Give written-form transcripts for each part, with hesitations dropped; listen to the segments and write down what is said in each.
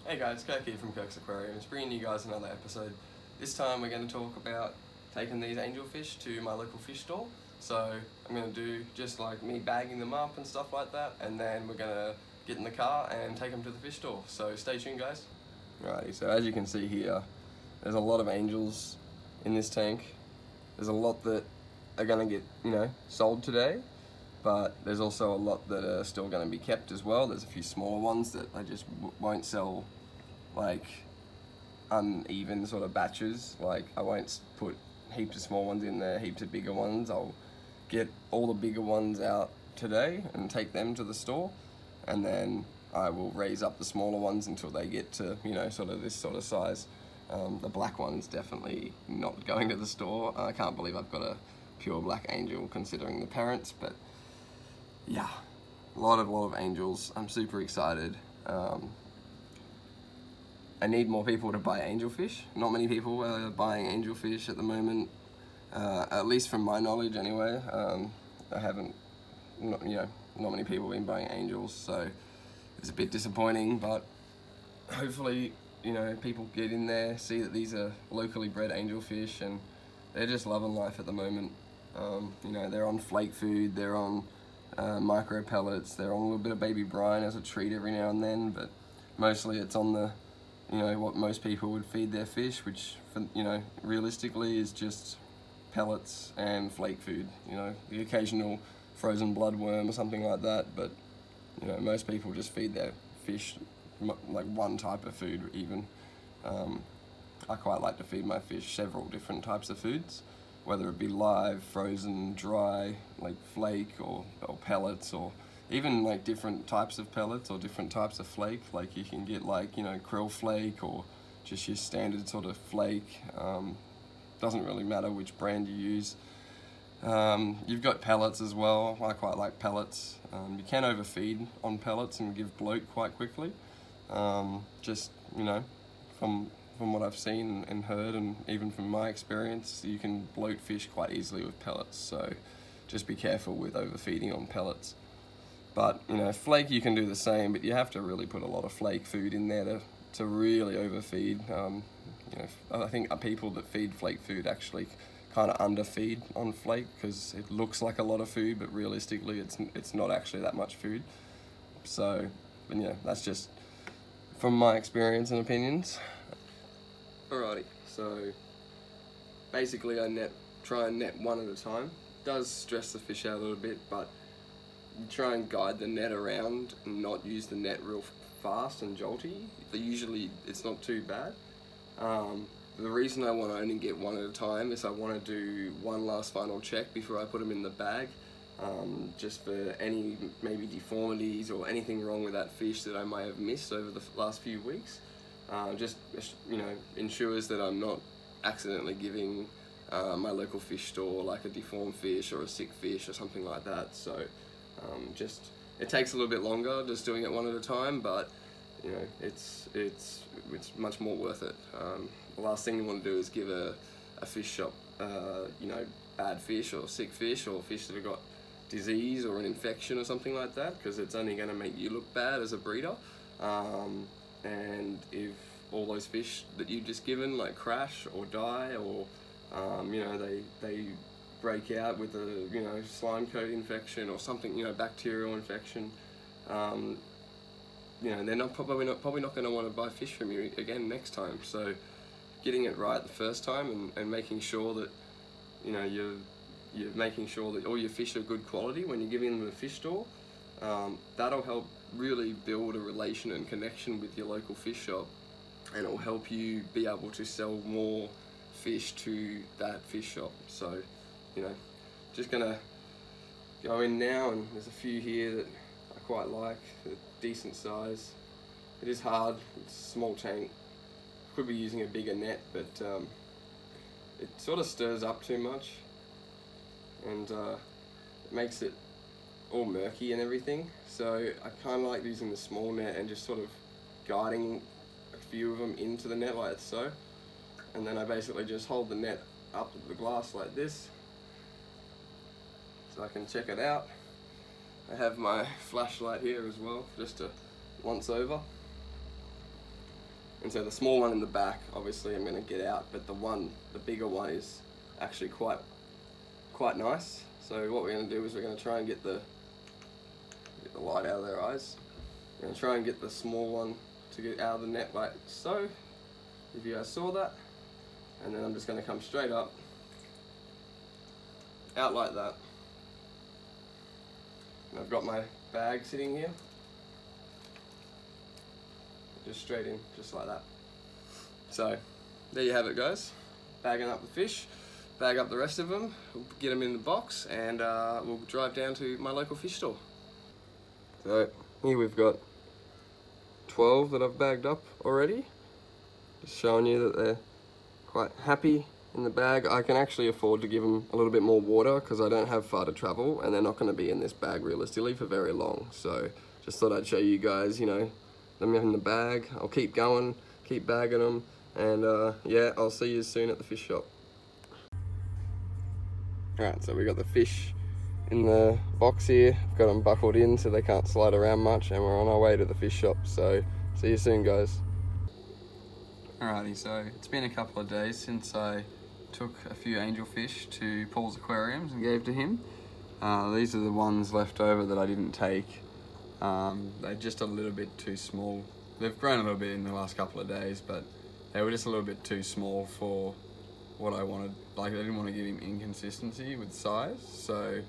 Hey guys, Kirk here from Kirk's Aquarium. It's bringing you guys another episode. This time we're going to talk about taking these angelfish to my local fish store. So I'm going to do just like me bagging them up and stuff like that, and then we're going to get in the car and take them to the fish store. So stay tuned guys. Alrighty, so as you can see here, there's a lot of angels in this tank. There's a lot that are going to get, sold today. But there's also a lot that are still going to be kept as well. There's a few smaller ones that I just won't sell, like uneven sort of batches. Like I won't put heaps of small ones in there, heaps of bigger ones. I'll get all the bigger ones out today and take them to the store, and then I will raise up the smaller ones until they get to sort of this sort of size. The black one's definitely not going to the store. I can't believe I've got a pure black angel considering the parents, but yeah, a lot of angels. I'm super excited. I need more people to buy angelfish. Not many people are buying angelfish at the moment, at least from my knowledge anyway. I haven't, not many people have been buying angels, so it's a bit disappointing, but hopefully, people get in there, see that these are locally bred angelfish, and they're just loving life at the moment. They're on flake food, they're on micro pellets, they're on a little bit of baby brine as a treat every now and then, but mostly it's on the, what most people would feed their fish, which, realistically is just pellets and flake food, the occasional frozen bloodworm or something like that, but, most people just feed their fish like one type of food even. I quite like to feed my fish several different types of foods, whether it be live, frozen, dry, like flake or pellets, or even like different types of pellets or different types of flake. Like you can get like, krill flake or just your standard sort of flake. Doesn't really matter which brand you use. You've got pellets as well. I quite like pellets. You can overfeed on pellets and give bloat quite quickly. From what I've seen and heard, and even from my experience, you can bloat fish quite easily with pellets, so just be careful with overfeeding on pellets. But, flake you can do the same, but you have to really put a lot of flake food in there to really overfeed. I think people that feed flake food actually kind of underfeed on flake, because it looks like a lot of food, but realistically it's not actually that much food. So, that's just from my experience and opinions. Alrighty, so basically I try and net one at a time. It does stress the fish out a little bit, but you try and guide the net around and not use the net real fast and jolty. Usually it's not too bad. The reason I want to only get one at a time is I want to do one last final check before I put them in the bag, just for any maybe deformities or anything wrong with that fish that I may have missed over the last few weeks. Just ensures that I'm not accidentally giving my local fish store like a deformed fish or a sick fish or something like that. So it takes a little bit longer just doing it one at a time, but it's much more worth it. The last thing you want to do is give a fish shop bad fish or sick fish or fish that have got disease or an infection or something like that, because it's only going to make you look bad as a breeder. And if all those fish that you've just given like crash or die, or they break out with a slime coat infection or something, bacterial infection, they're probably not going to want to buy fish from you again next time. So getting it right the first time and making sure that you're making sure that all your fish are good quality when you're giving them a fish store. That'll help really build a relation and connection with your local fish shop, and it'll help you be able to sell more fish to that fish shop. So, just gonna go in now, and there's a few here that I quite like, they're decent size. It is hard, it's a small tank. Could be using a bigger net, but it sort of stirs up too much, and it makes it all murky and everything. So I kind of like using the small net and just sort of guiding a few of them into the net like so, and then I basically just hold the net up to the glass like this so I can check it out. I have my flashlight here as well, just to once over. And so the small one in the back, obviously I'm going to get out, but the bigger one is actually quite nice. So what we're going to do is we're going to try and get the light out of their eyes. We're going to try and get the small one to get out of the net like so, if you guys saw that. And then I'm just going to come straight up, out like that. And I've got my bag sitting here. Just straight in, just like that. So, there you have it, guys. Bagging up the fish, bag up the rest of them, we'll get them in the box, and we'll drive down to my local fish store. So, here we've got 12 that I've bagged up already. Just showing you that they're quite happy in the bag. I can actually afford to give them a little bit more water because I don't have far to travel, and they're not going to be in this bag realistically for very long. So, just thought I'd show you guys, you know, them in the bag. I'll keep going, keep bagging them, and yeah, I'll see you soon at the fish shop. Alright, so we got the fish in the box here. I've got them buckled in so they can't slide around much, and we're on our way to the fish shop, so see you soon, guys. Alrighty, so it's been a couple of days since I took a few angelfish to Paul's aquariums and gave to him. These are the ones left over that I didn't take. They're just a little bit too small. They've grown a little bit in the last couple of days, but they were just a little bit too small for what I wanted. Like, I didn't want to give him inconsistency with size, so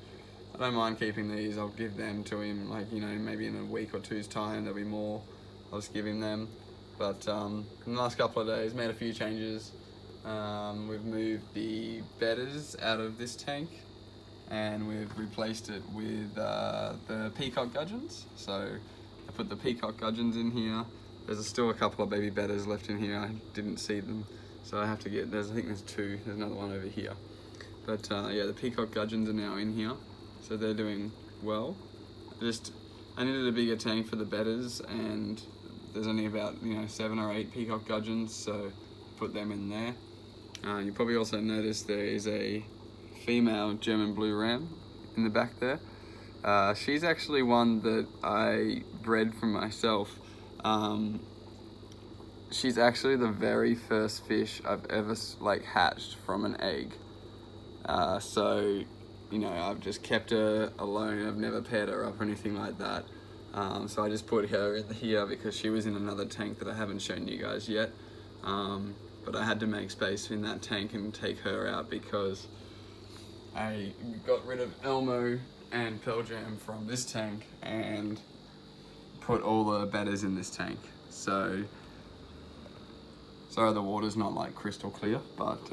I don't mind keeping these. I'll give them to him, like, you know, maybe in a week or two's time there'll be more. I'll just give him them. But in the last couple of days, made a few changes. We've moved the bedders out of this tank, and we've replaced it with the peacock gudgeons. So I put the peacock gudgeons in here. There's still a couple of baby bedders left in here. I didn't see them, so I have to get, I think there's two. There's another one over here. But yeah, the peacock gudgeons are now in here, so they're doing well. I needed a bigger tank for the bedders, and there's only about, you know, 7 or 8 peacock gudgeons, so put them in there. You probably also noticed there is a female German blue ram in the back there. She's actually one that I bred for myself. She's actually the very first fish I've ever hatched from an egg. So, you know, I've just kept her alone. I've never paired her up or anything like that. So I just put her in here because she was in another tank that I haven't shown you guys yet. But I had to make space in that tank and take her out because I got rid of Elmo and Pelljam from this tank and put all the bedders in this tank. So, sorry the water's not like crystal clear, but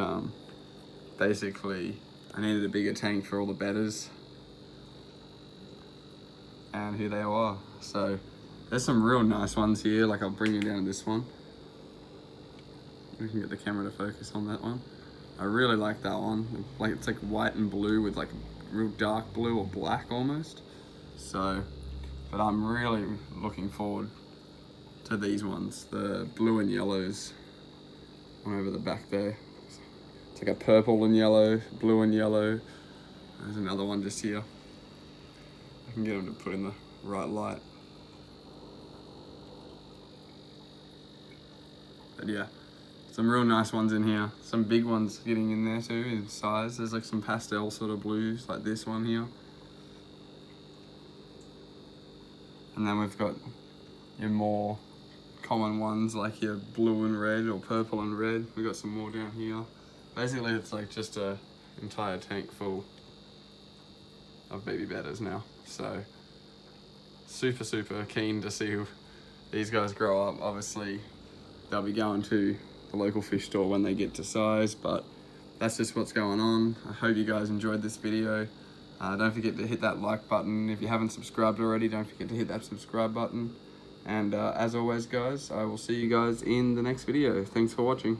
basically I needed a bigger tank for all the bedders. And here they are. So there's some real nice ones here. Like, I'll bring you down to this one. We can get the camera to focus on that one. I really like that one. Like, it's like white and blue with like real dark blue or black almost. So, but I'm really looking forward to these ones. The blue and yellows. One over the back there. It's like a purple and yellow, blue and yellow. There's another one just here. I can get them to put in the right light. But yeah, some real nice ones in here. Some big ones getting in there too in size. There's like some pastel sort of blues like this one here. And then we've got your more common ones like your blue and red or purple and red. We've got some more down here. Basically it's like just a entire tank full of baby bedders now. So super keen to see these guys grow up. Obviously they'll be going to the local fish store when they get to size, but that's just what's going on. I hope you guys enjoyed this video. Don't forget to hit that like button. If you haven't subscribed already, don't forget to hit that subscribe button. And as always guys, I will see you guys in the next video. Thanks for watching.